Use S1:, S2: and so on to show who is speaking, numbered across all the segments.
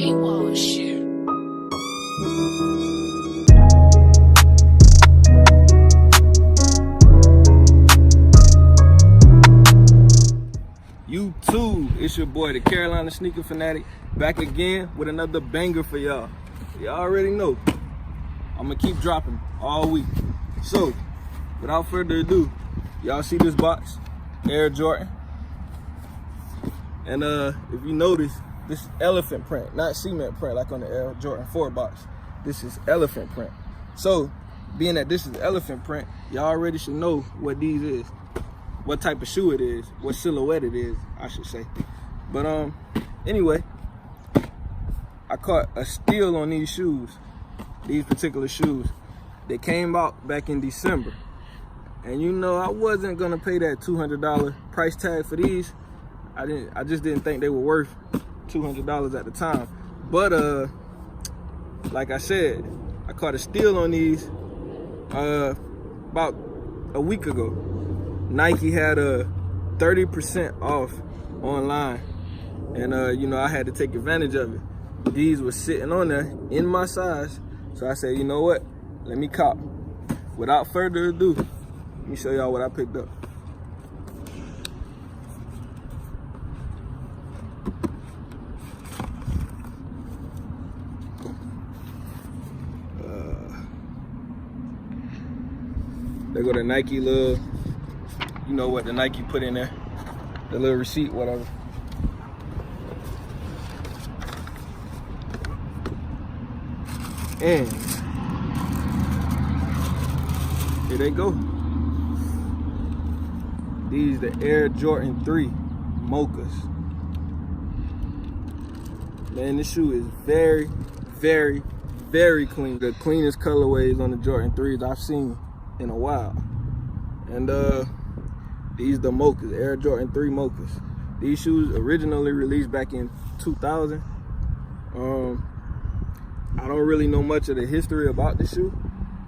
S1: paywall shit.
S2: YouTube, it's your boy, the Carolina Sneaker Fanatic, back again with another banger for y'all. Y'all already know, I'm gonna keep dropping all week. So, without further ado, y'all see this box, Air Jordan. And if you notice, this is elephant print, not cement print like on the Air Jordan 4 box. This is elephant print. So, being that this is elephant print, y'all already should know what these is. What type of shoe it is, what silhouette it is, I should say. But anyway, I caught a steal on these shoes, these particular shoes. They came out back in December. And you know, I wasn't gonna pay that $200 price tag for these. I just didn't think they were worth $200 at the time. But like I said, I caught a steal on these about a week ago. Nike had a 30% off online, and you know, I had to take advantage of it. These were sitting on there in my size, so I said, you know what, let me cop. Without further ado, let me show y'all what I picked up. There go the Nike little, you know what the Nike put in there, the little receipt, whatever. And here they go. These the Air Jordan 3 Mochas. Man, this shoe is very, very, very clean. The cleanest colorways on the Jordan 3s I've seen in a while. And these the Mochas, Air Jordan 3 Mochas. These shoes originally released back in 2000. I don't really know much of the history about the shoe.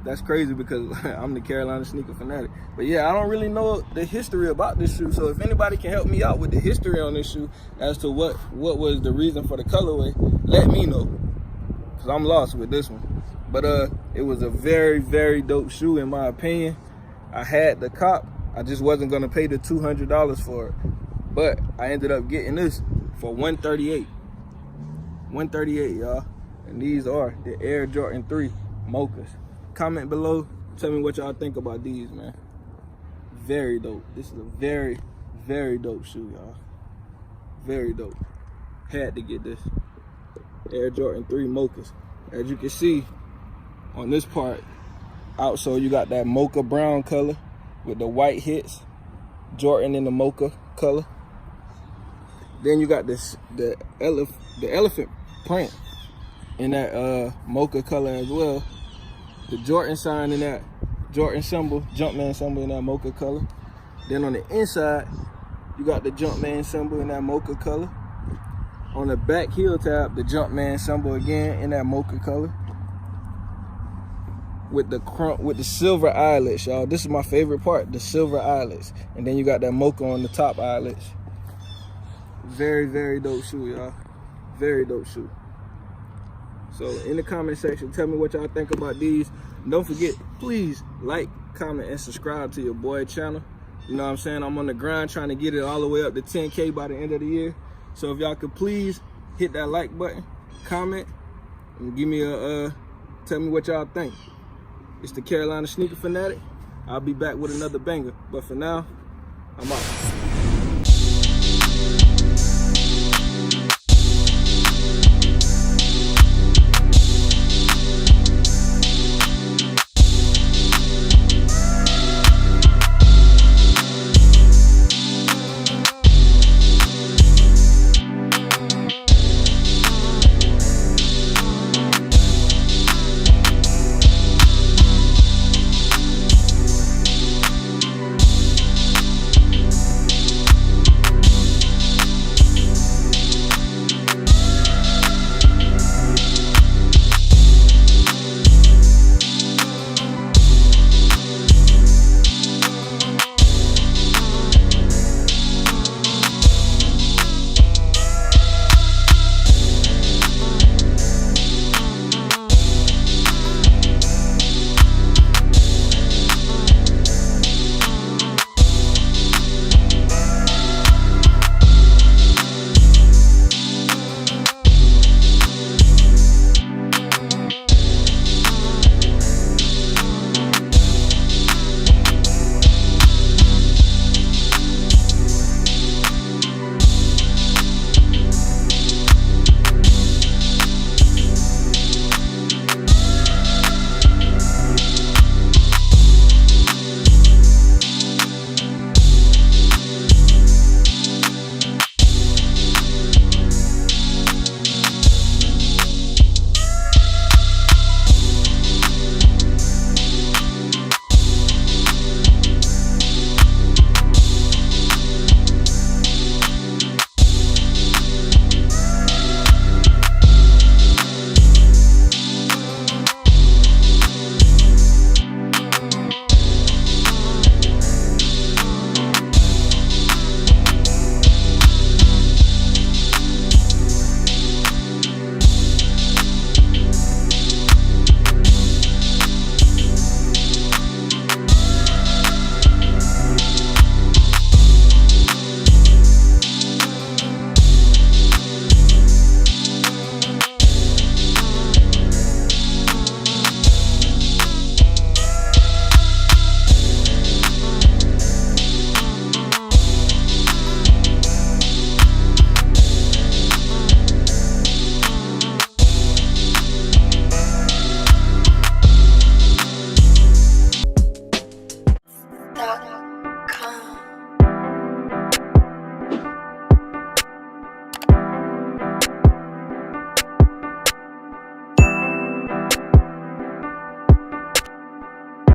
S2: That's crazy because I'm the Carolina Sneaker Fanatic. But yeah, I don't really know the history about this shoe. So if anybody can help me out with the history on this shoe as to what was the reason for the colorway, let me know. Because I'm lost with this one. But it was a very, very dope shoe in my opinion. I had the cop. I just wasn't gonna pay the $200 for it. But I ended up getting this for $138. $138, y'all. And these are the Air Jordan 3 Mochas. Comment below, tell me what y'all think about these, man. Very dope. This is a very, very dope shoe, y'all. Very dope. Had to get this. Air Jordan 3 Mochas. As you can see on this part, outsole you got that mocha brown color with the white hits, Jordan in the mocha color. Then you got this the elephant print in that mocha color as well. The Jordan sign in that Jordan symbol, Jumpman symbol in that mocha color. Then on the inside, you got the Jumpman symbol in that mocha color. On the back heel tab, the Jumpman symbol again in that mocha color. With the silver eyelets, y'all. This is my favorite part, the silver eyelets. And then you got that mocha on the top eyelets. Very, very dope shoe, y'all. Very dope shoe. So in the comment section, tell me what y'all think about these. And don't forget, please like, comment, and subscribe to your boy channel. You know what I'm saying? I'm on the grind trying to get it all the way up to 10K by the end of the year. So if y'all could please hit that like button, comment, and give me a tell me what y'all think. It's the Carolina Sneaker Fanatic. I'll be back with another banger. But for now, I'm out.